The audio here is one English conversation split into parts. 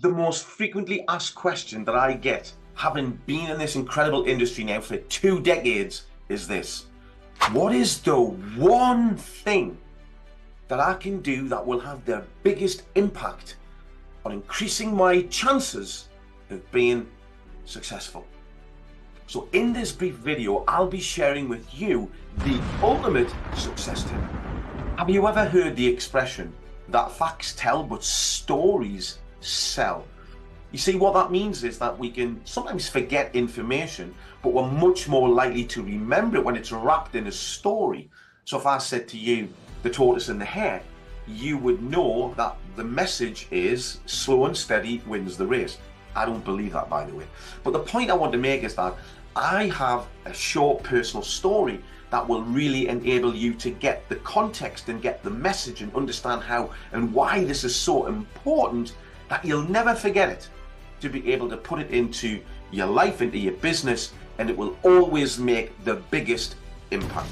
The most frequently asked question that I get, having been in this incredible industry now for 2 decades, is this: what is the one thing that I can do that will have the biggest impact on increasing my chances of being successful? So in this brief video, I'll be sharing with you the ultimate success tip. Have you ever heard the expression that facts tell but stories sell? You see, what that means is that we can sometimes forget information, but we're much more likely to remember it when it's wrapped in a story. So if I said to you, the tortoise and the hare, you would know that the message is slow and steady wins the race. I don't believe that, by the way. But the point I want to make is that I have a short personal story that will really enable you to get the context and get the message and understand how and why this is so important that you'll never forget it, to be able to put it into your life, into your business, and it will always make the biggest impact.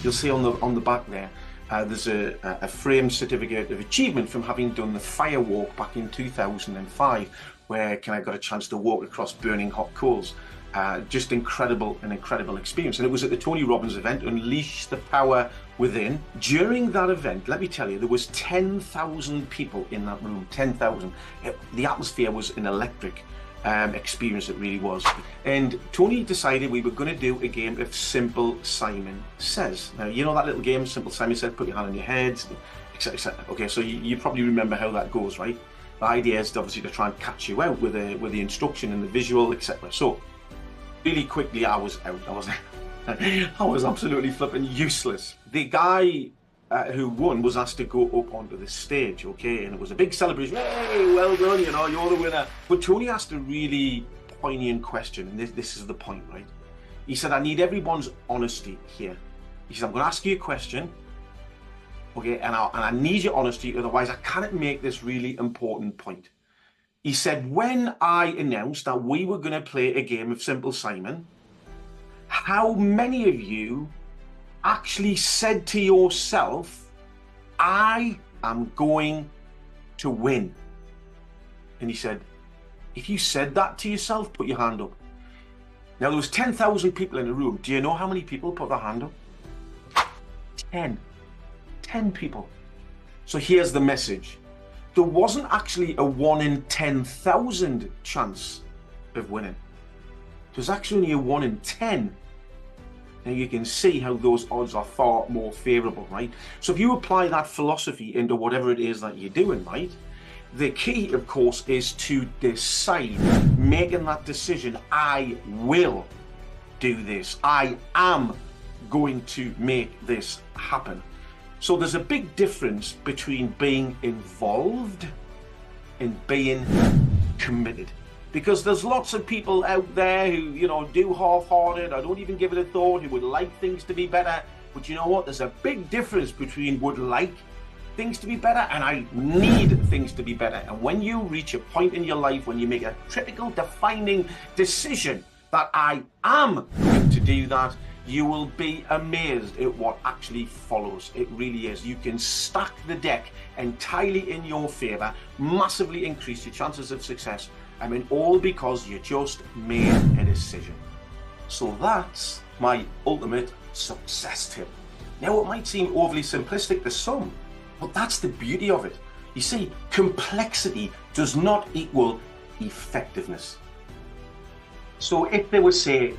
You'll see on the back there, there's a framed certificate of achievement from having done the fire walk back in 2005, where I got a chance to walk across burning hot coals. Just an incredible experience. And it was at the Tony Robbins event, Unleash the Power Within. During that event, let me tell you, there was 10,000 people in that room, 10,000. The atmosphere was an electric experience, it really was. And Tony decided we were going to do a game of Simple Simon Says. Now, you know that little game, Simple Simon Says, put your hand on your head, etc, etc. Okay, so you probably remember how that goes, right? The idea is obviously to try and catch you out with the instruction and the visual, etc. So really quickly, I was out. I was absolutely flipping useless. The guy who won was asked to go up onto the stage, okay, and it was a big celebration. Hey, well done, you know, you're the winner. But Tony asked a really poignant question, and this is the point, right? He said, I need everyone's honesty here. He said, I'm going to ask you a question, okay, and I need your honesty, otherwise I cannot make this really important point. He said, when I announced that we were going to play a game of Simple Simon, how many of you actually said to yourself, I am going to win? And he said, if you said that to yourself, put your hand up. Now, there was 10,000 people in the room. Do you know how many people put their hand up? 10 people. So here's the message. There wasn't actually a 1 in 10,000 chance of winning. There's actually only a 1 in 10. Now you can see how those odds are far more favorable, right? So if you apply that philosophy into whatever it is that you're doing, right? The key, of course, is to decide, making that decision. I will do this. I am going to make this happen. So there's a big difference between being involved and being committed. Because there's lots of people out there who, you know, do half-hearted, I don't even give it a thought, who would like things to be better. But you know what? There's a big difference between would like things to be better and I need things to be better. And when you reach a point in your life when you make a critical, defining decision that I am going to do that, you will be amazed at what actually follows. It really is. You can stack the deck entirely in your favor, massively increase your chances of success. I mean, all because you just made a decision. So that's my ultimate success tip. Now, it might seem overly simplistic to some, but that's the beauty of it. You see, complexity does not equal effectiveness. So if there was, say,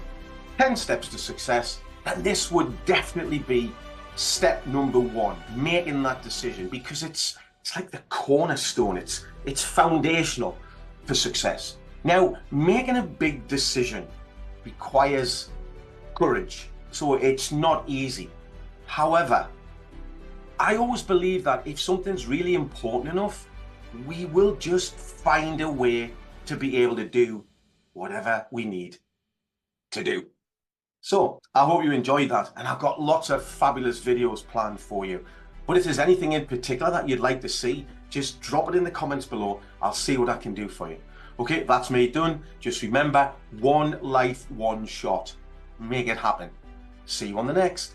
10 steps to success, and this would definitely be step number 1, making that decision, because it's like the cornerstone, it's foundational for success. Now, making a big decision requires courage, so it's not easy. However, I always believe that if something's really important enough, we will just find a way to be able to do whatever we need to do. So I hope you enjoyed that, and I've got lots of fabulous videos planned for you. But if there's anything in particular that you'd like to see, just drop it in the comments below. I'll see what I can do for you. Okay, that's me done. Just remember, one life, one shot. Make it happen. See you on the next.